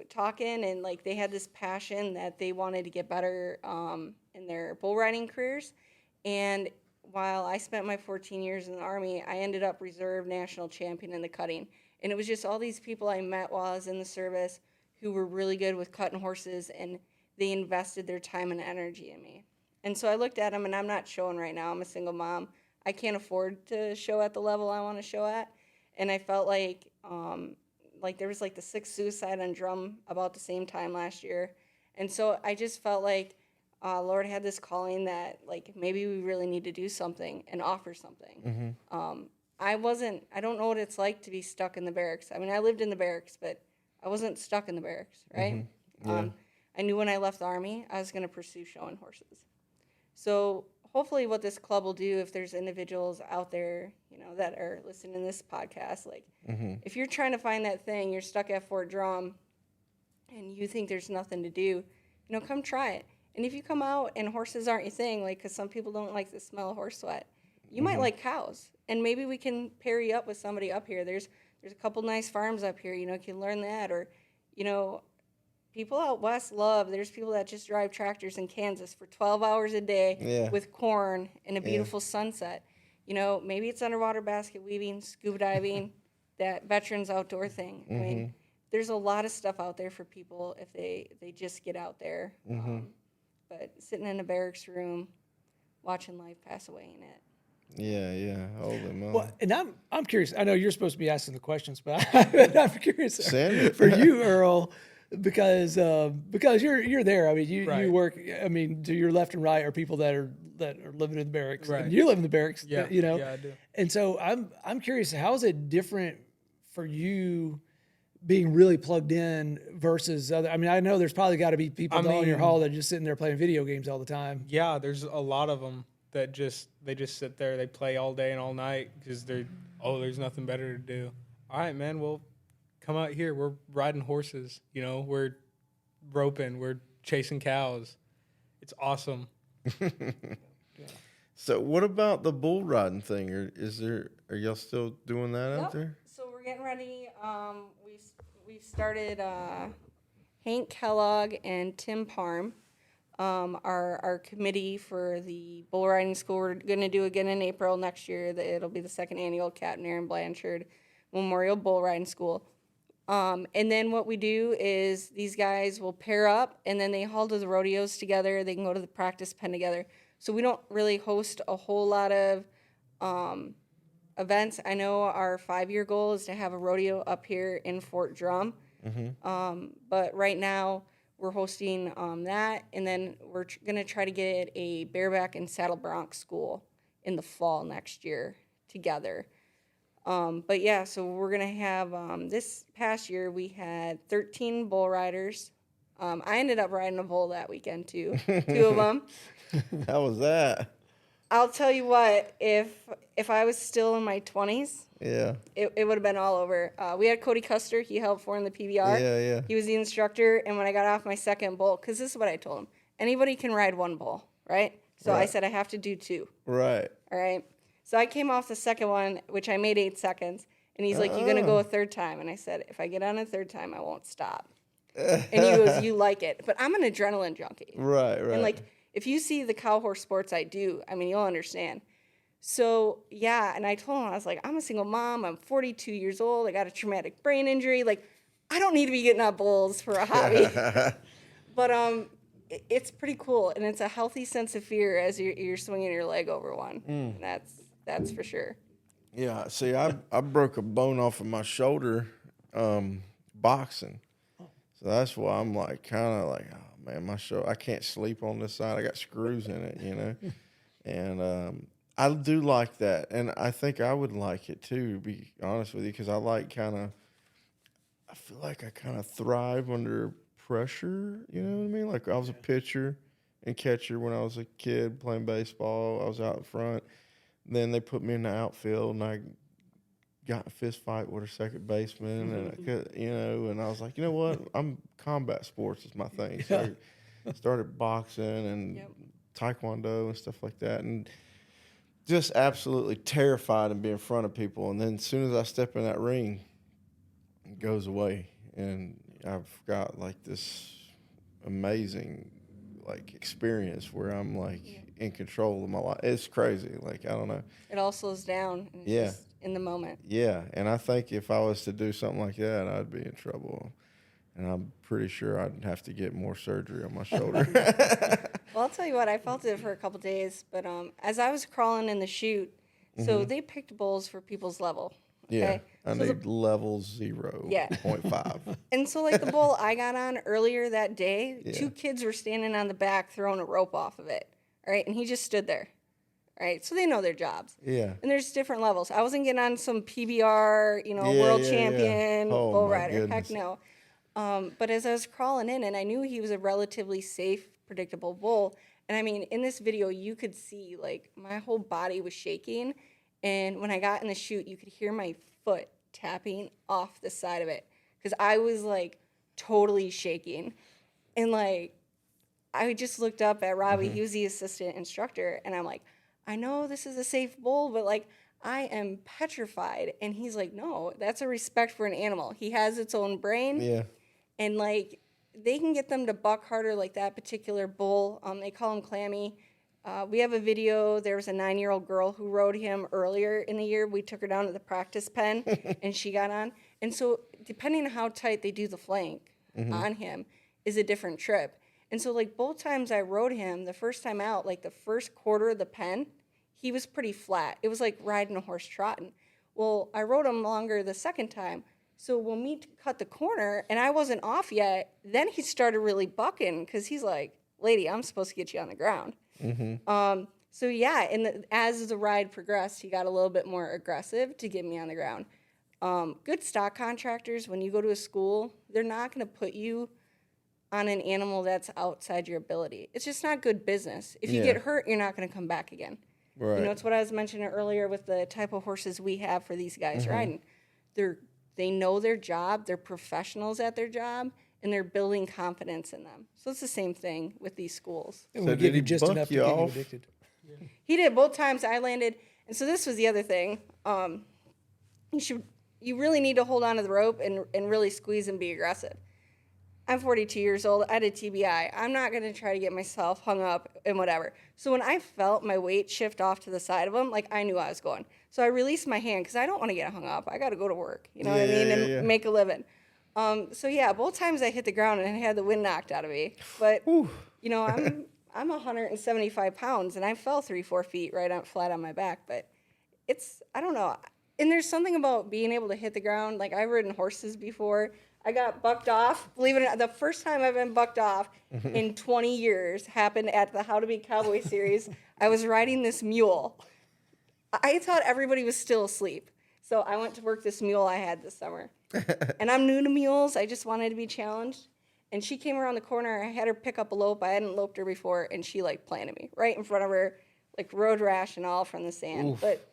C: talking, and, like, they had this passion that they wanted to get better in their bull riding careers. And while I spent my 14 years in the Army, I ended up reserve national champion in the cutting. And it was just all these people I met while I was in the service who were really good with cutting horses, and they invested their time and energy in me. And so I looked at them, and I'm not showing right now. I'm a single mom. I can't afford to show at the level I want to show at. And I felt like there was like the 6th suicide on drum about the same time last year. And so I just felt like Lord had this calling that, like, maybe we really need to do something and offer something. I don't know what it's like to be stuck in the barracks. I mean, I lived in the barracks, but I wasn't stuck in the barracks, right?
A: Yeah.
C: I knew when I left the Army, I was going to pursue showing horses. So hopefully what this club will do, if there's individuals out there, that are listening to this podcast, like, if you're trying to find that thing, you're stuck at Fort Drum, and you think there's nothing to do, come try it. And if you come out and horses aren't your thing, like, because some people don't like the smell of horse sweat, You might like cows, and maybe we can pair you up with somebody up here. There's a couple nice farms up here, you know, you can learn that. Or, you know, people out west there's people that just drive tractors in Kansas for 12 hours a day with corn and a beautiful sunset. You know, maybe it's underwater basket weaving, scuba diving, that veterans outdoor thing. I mean, there's a lot of stuff out there for people if they just get out there. But sitting in a barracks room, watching life pass away in it.
A: Yeah. Holy moly.
B: Well, and I'm curious. I know you're supposed to be asking the questions, but I'm curious for you, Earl, because you're there. I mean, you work. I mean, to your left and right are people that are living in the barracks.
D: Right.
B: And you live in the barracks.
D: Yeah.
B: You know.
D: Yeah, I do.
B: And so I'm curious. How is it different for you being really plugged in versus other? I mean, I know there's probably got to be people down in your hall that are just sitting there playing video games all the time.
D: Yeah, there's a lot of them that just sit there, they play all day and all night because there's nothing better to do. All right, man, well, come out here. We're riding horses, you know, we're roping, we're chasing cows. It's awesome.
A: So what about the bull riding thing? Are y'all still doing that out there?
C: So we're getting ready. We've started Hank Kellogg and Tim Parm. Our committee for the bull riding school. We're going to do again in April next year. It'll be the second annual Captain Aaron Blanchard Memorial Bull Riding School. And then what we do is these guys will pair up, and then they haul to the rodeos together. They can go to the practice pen together. So we don't really host a whole lot of events. I know our 5-year goal is to have a rodeo up here in Fort Drum. But right now, we're hosting that, and then we're going to try to get a bareback and saddle bronc school in the fall next year together. But yeah, so we're going to have, this past year we had 13 bull riders. I ended up riding a bull that weekend too, 2 of them.
A: How was that?
C: I'll tell you what, if I was still in my 20s, it would have been all over. We had Cody Custer. He helped form the PBR.
A: Yeah.
C: He was the instructor. And when I got off my second bull, because this is what I told him, anybody can ride 1 bull, right? So I said I have to do 2.
A: Right.
C: All right. So I came off the second one, which I made 8 seconds. And he's like, "You're going to go a 3rd time." And I said, "If I get on a 3rd time, I won't stop." And he goes, "You like it." But I'm an adrenaline junkie.
A: Right.
C: And like, if you see the cow horse sports I do, I mean, you'll understand. So, yeah, and I told him, I was like, I'm a single mom. I'm 42 years old. I got a traumatic brain injury. Like, I don't need to be getting on bulls for a hobby. But it's pretty cool, and it's a healthy sense of fear as you're swinging your leg over one. And that's for sure.
A: Yeah, see, I broke a bone off of my shoulder boxing. So that's why I'm like kind of like, oh man, my shoulder, I can't sleep on this side. I got screws in it, you know. And I do like that, and I think I would like it too, to be honest with you, because I feel like I kind of thrive under pressure, you know what I mean? Like I was a pitcher and catcher when I was a kid playing baseball. I was out in front. Then they put me in the outfield, and I got in a fist fight with a second baseman, and I could, you know, and I was like, you know what? Combat sports is my thing. So I started boxing and taekwondo and stuff like that, and just absolutely terrified to be in front of people. And then as soon as I step in that ring, it goes away, and I've got like this amazing like experience where I'm like in control of my life. It's crazy. Like, I don't know.
C: It all slows down. And it's just in the moment.
A: Yeah. And I think if I was to do something like that, I'd be in trouble. And I'm pretty sure I'd have to get more surgery on my shoulder.
C: Well, I'll tell you what, I felt it for a couple days, but as I was crawling in the chute, so they picked bulls for people's level. Okay?
A: I need level 0.5.
C: And so, like, the bull I got on earlier that day, 2 kids were standing on the back throwing a rope off of it, all right? And he just stood there, all right? So they know their jobs.
A: Yeah.
C: And there's different levels. I wasn't getting on some PBR, world champion bull rider.
A: Goodness.
C: Heck no. But as I was crawling in, and I knew he was a relatively safe, predictable bull, and I mean, in this video, you could see, like, my whole body was shaking, and when I got in the chute, you could hear my foot tapping off the side of it, because I was, like, totally shaking, and, like, I just looked up at Robbie, he was the assistant instructor, and I'm like, I know this is a safe bull, but like, I am petrified. And he's like, no, that's a respect for an animal. He has its own brain.
A: Yeah.
C: And like, they can get them to buck harder, like that particular bull. They call him Clammy. We have a video. There was a 9-year-old girl who rode him earlier in the year. We took her down to the practice pen, and she got on. And so, depending on how tight they do the flank on him, is a different trip. And so, like, both times I rode him, the first time out, like the first quarter of the pen, he was pretty flat. It was like riding a horse trotting. Well, I rode him longer the second time. So when we cut the corner and I wasn't off yet, then he started really bucking because he's like, lady, I'm supposed to get you on the ground. So yeah, and as the ride progressed, he got a little bit more aggressive to get me on the ground. Good stock contractors, when you go to a school, they're not going to put you on an animal that's outside your ability. It's just not good business. If you get hurt, you're not going to come back again.
A: Right.
C: You know, it's what I was mentioning earlier with the type of horses we have for these guys riding. They know their job, they're professionals at their job, and they're building confidence in them. So it's the same thing with these schools.
B: And
A: So
B: we give
A: did
B: you
A: he
B: just
A: buck
B: enough to
A: you
B: get you
A: off?
B: addicted.
C: He did both times I landed, and so this was the other thing. You really need to hold on to the rope and really squeeze and be aggressive. I'm 42 years old. I had a TBI. I'm not going to try to get myself hung up and whatever. So when I felt my weight shift off to the side of him, like I knew I was going. So I released my hand because I don't want to get hung up. I got to go to work, you know what I mean, and make a living. So yeah, both times I hit the ground and I had the wind knocked out of me. But you know, I'm 175 pounds and I fell 3-4 feet right on flat on my back. But I don't know. And there's something about being able to hit the ground. Like I've ridden horses before. I got bucked off. Believe it or not, the first time I've been bucked off in 20 years happened at the How to Be Cowboy series. I was riding this mule. I thought everybody was still asleep. So I went to work this mule I had this summer. And I'm new to mules. I just wanted to be challenged. And she came around the corner. I had her pick up a lope. I hadn't loped her before. And she, like, planted me right in front of her, like road rash and all from the sand. Oof. But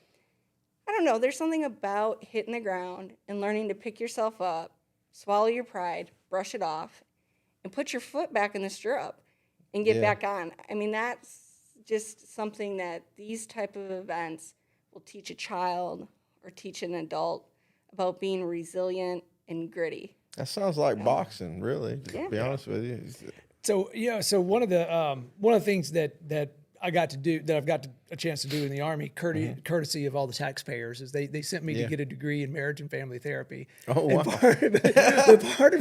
C: I don't know. There's something about hitting the ground and learning to pick yourself up, swallow your pride, brush it off, and put your foot back in the stirrup and get back on. I mean, that's just something that these type of events will teach a child or teach an adult about being resilient and gritty.
A: That sounds like boxing, really, to be honest with you.
B: So so one of the things that I got to do, that I've got a chance to do in the Army, courtesy of all the taxpayers, is they sent me to get a degree in marriage and family therapy.
A: Oh, wow.
B: And part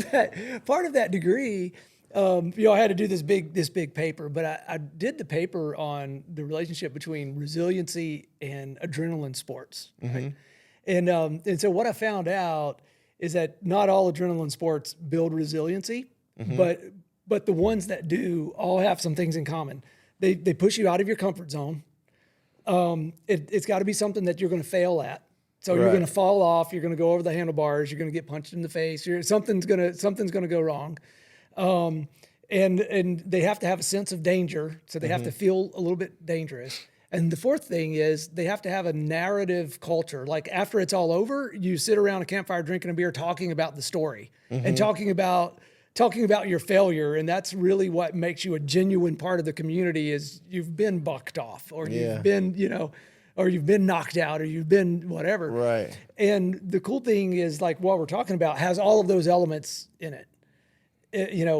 B: of that degree, I had to do this big paper, but I did the paper on the relationship between resiliency and adrenaline sports. Right? And so what I found out is that not all adrenaline sports build resiliency, but the ones that do all have some things in common. They push you out of your comfort zone. It's got to be something that you're going to fail at. So you're going to fall off. You're going to go over the handlebars. You're going to get punched in the face. Something's going to go wrong. And they have to have a sense of danger. So they have to feel a little bit dangerous. And the fourth thing is they have to have a narrative culture. Like after it's all over, you sit around a campfire drinking a beer, talking about the story and talking about your failure. And that's really what makes you a genuine part of the community. Is you've been bucked off, or you've been, or you've been knocked out, or you've been whatever.
A: Right.
B: And the cool thing is, like, what we're talking about has all of those elements in it.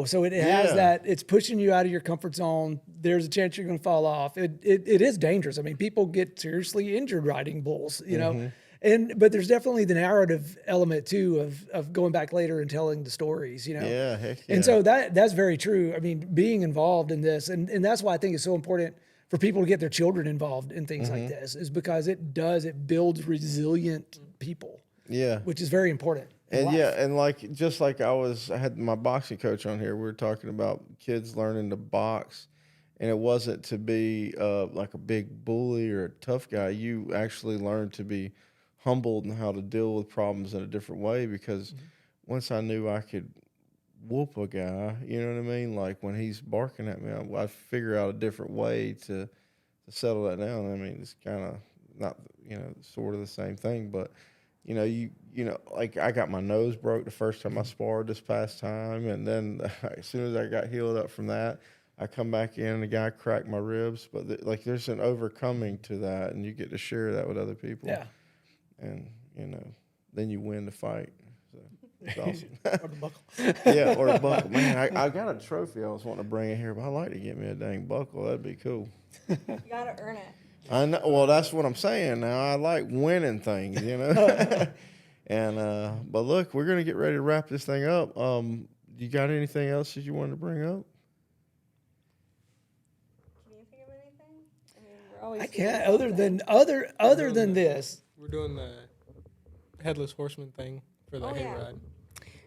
B: So it has that. It's pushing you out of your comfort zone. There's a chance you're going to fall off. It is dangerous. I mean, people get seriously injured riding bulls, but there's definitely the narrative element too of going back later and telling the stories,
A: Yeah, heck yeah.
B: And so that's very true. I mean, being involved in this, and that's why I think it's so important for people to get their children involved in things like this, is because it builds resilient people.
A: Yeah.
B: Which is very important.
A: And and just like I had my boxing coach on here, we were talking about kids learning to box, and it wasn't to be like a big bully or a tough guy. You actually learn to be humbled and how to deal with problems in a different way, because once I knew I could whoop a guy, you know what I mean? Like when he's barking at me, I figure out a different way to settle that down. I mean, it's kind of not, sort of the same thing, but like I got my nose broke the first time I sparred this past time, and then as soon as I got healed up from that, I come back in and the guy cracked my ribs, but like there's an overcoming to that, and you get to share that with other people.
B: Yeah.
A: And then you win the fight. So it's awesome.
B: Or the buckle.
A: Yeah, or a buckle. Man, I got a trophy I was wanting to bring in here, but I'd like to get me a dang buckle. That'd be cool.
C: You gotta earn it.
A: I know. Well, that's what I'm saying now. I like winning things, And but look, we're gonna get ready to wrap this thing up. You got anything else that you wanted to bring up?
C: Can you think of anything? I mean, we're always.
B: I can't. Other than this.
E: We're doing the headless horseman thing for the hayride.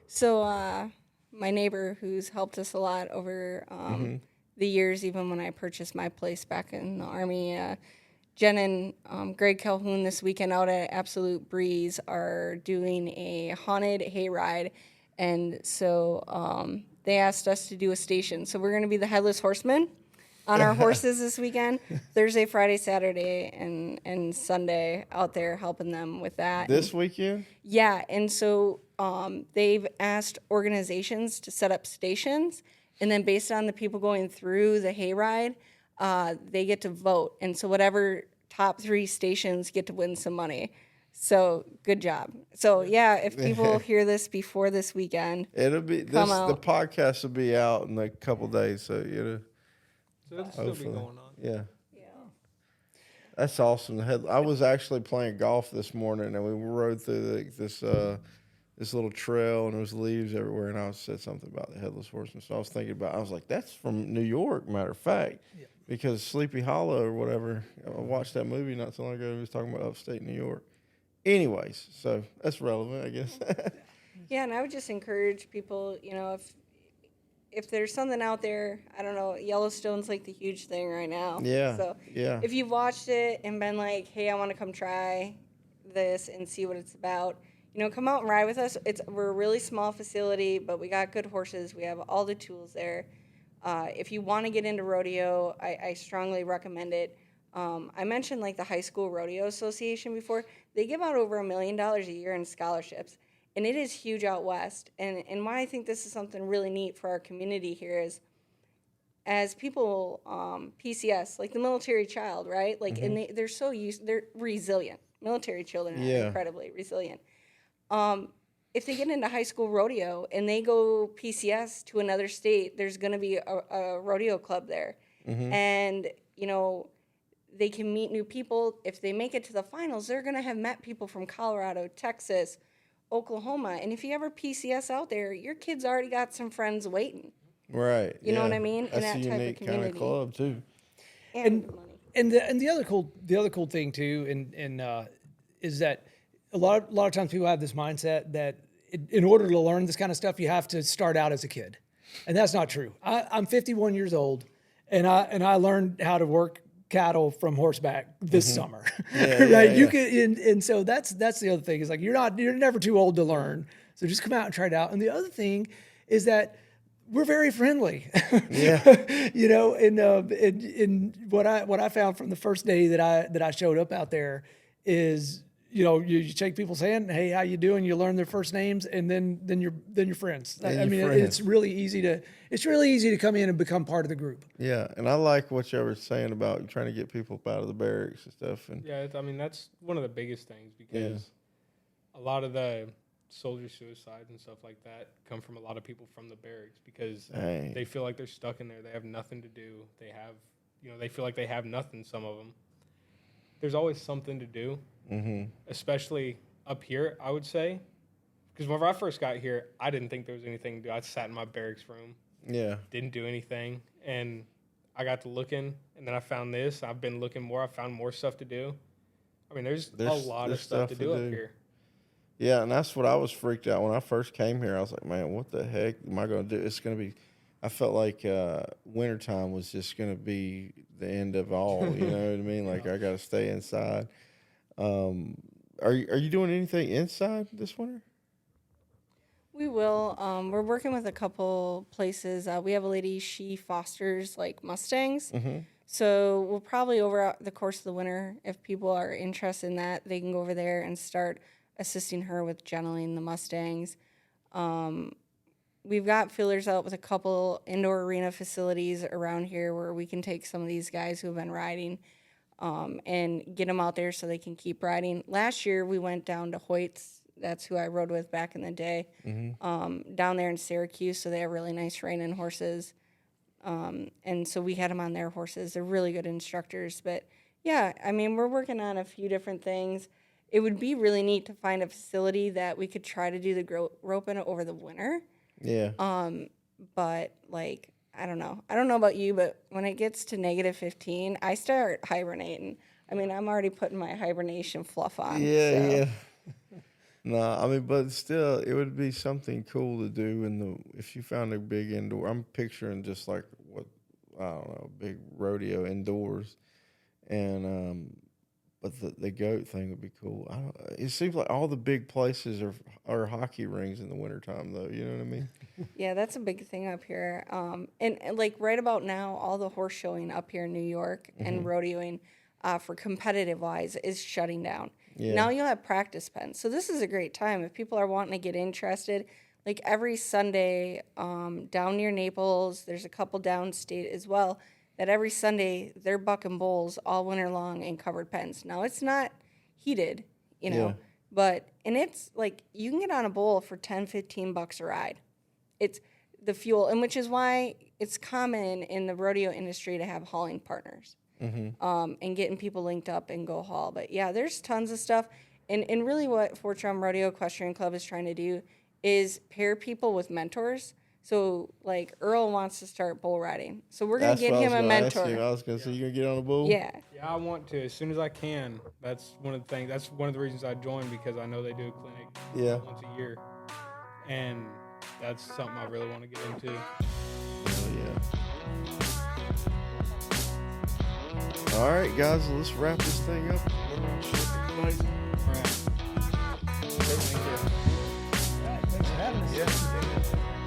C: So my neighbor, who's helped us a lot over the years, even when I purchased my place back in the Army, Jen and Greg Calhoun this weekend out at Absolute Breeze are doing a haunted hayride. And so they asked us to do a station. So we're going to be the headless horsemen on our horses this weekend, Thursday, Friday, Saturday, and Sunday out there helping them with that.
A: This weekend?
C: Yeah, and so they've asked organizations to set up stations, and then based on the people going through the hayride, they get to vote. And so whatever top 3 stations get to win some money. So good job. So yeah, if people hear this before this weekend,
A: it'll be the podcast will be out in a couple days. So
E: So it'll still be going on.
A: Yeah. That's awesome. I was actually playing golf this morning, and we rode through this little trail, and there was leaves everywhere. And I said something about the headless horseman. So I was like, that's from New York, matter of fact, because Sleepy Hollow or whatever. I watched that movie not so long ago. He was talking about upstate New York. Anyways, so that's relevant, I guess.
C: yeah, and I would just encourage people, if there's something out there, I don't know, Yellowstone's like the huge thing right now.
A: Yeah.
C: So if you've watched it and been like, hey, I want to come try this and see what it's about, come out and ride with us. We're a really small facility, but we got good horses. We have all the tools there. If you want to get into rodeo, I strongly recommend it. I mentioned like the High School Rodeo Association before. They give out over $1 million a year in scholarships. And it is huge out west. And why I think this is something really neat for our community here is, as people, PCS, like the military child, right? Like, and they're resilient. Military children are incredibly resilient. If they get into high school rodeo and they go PCS to another state, there's going to be a rodeo club there. And, they can meet new people. If they make it to the finals, they're going to have met people from Colorado, Texas, Oklahoma. And if you ever PCS out there, your kid's already got some friends waiting.
A: Right.
C: You know what I mean?
A: That's
C: in that
A: a
C: type
A: unique
C: of community.
A: kind of club too.
C: And the money.
B: And the other cool thing too, is that a lot of times people have this mindset that in order to learn this kind of stuff, you have to start out as a kid, and that's not true. I'm 51 years old, and I learned how to work cattle from horseback this summer, right? You can, and so that's the other thing is like you're never too old to learn. So just come out and try it out. And the other thing is that we're very friendly. And what I found from the first day that I showed up out there is you shake people's hand, hey, how you doing? You learn their first names, and then you're friends. It's really easy to come in and become part of the group.
A: Yeah, and I like what you were saying about trying to get people up out of the barracks and stuff. And
D: that's one of the biggest things because a lot of the soldier suicides and stuff like that come from a lot of people from the barracks because they feel like they're stuck in there. They have nothing to do. They have, they feel like they have nothing. Some of them. There's always something to do. Especially up here, I would say. Because whenever I first got here, I didn't think there was anything to do. I sat in my barracks room. Yeah. Didn't do anything. And I got to looking, and then I found this. I've been looking more. I found more stuff to do. I mean, there's a lot of stuff to do up here.
A: Yeah, and that's what I was freaked out when I first came here. I was like, man, what the heck am I going to do? It's going to be – I felt like wintertime was just going to be the end of all. You know what I mean? Like, I got to stay inside. Are you doing anything inside this winter?
C: We will. We're working with a couple places. We have a lady, she fosters like Mustangs. So we'll probably over the course of the winter, if people are interested in that, they can go over there and start assisting her with generaling the Mustangs. we've got fillers out with a couple indoor arena facilities around here where we can take some of these guys who have been riding and get them out there so they can keep riding. Last year, we went down to Hoyt's. That's who I rode with back in the day, down there in Syracuse. So they have really nice reining horses. And so we had them on their horses. They're really good instructors. But, yeah, I mean, we're working on a few different things. It would be really neat to find a facility that we could try to do the roping over the winter.
A: Yeah.
C: But, like, I don't know. I don't know about you, but when it gets to -15, I start hibernating. I mean, I'm already putting my hibernation fluff on.
A: Yeah,
C: so.
A: yeah. No, I mean, but still, it would be something cool to do if you found a big indoor. I'm picturing just like I don't know, big rodeo indoors, and but the goat thing would be cool. It seems like all the big places are hockey rinks in the wintertime, though. You know what I mean?
C: Yeah, that's a big thing up here. And like right about now, all the horse showing up here in New York and rodeoing for competitive wise is shutting down.
A: Yeah.
C: Now you'll have practice pens. So this is a great time. If people are wanting to get interested, like every Sunday down near Naples, there's a couple downstate as well, that every Sunday they're bucking bulls all winter long in covered pens. Now it's not heated, but it's like you can get on a bull for $10-15 a ride. It's the fuel, and which is why it's common in the rodeo industry to have hauling partners. And getting people linked up and go haul. But yeah, there's tons of stuff. And really what Fort Drum Rodeo Equestrian Club is trying to do is pair people with mentors. So like Earl wants to start bull riding. So we're going to get him a mentor.
A: I was going to say, you're going to get on a bull?
C: Yeah.
D: Yeah, I want to as soon as I can. That's one of the things. That's one of the reasons I joined, because I know they do a clinic once a year. And that's something I really want to get into.
A: Yeah. All right, guys, let's wrap this thing up.
D: All right.
B: Thanks for having us.
A: Yeah.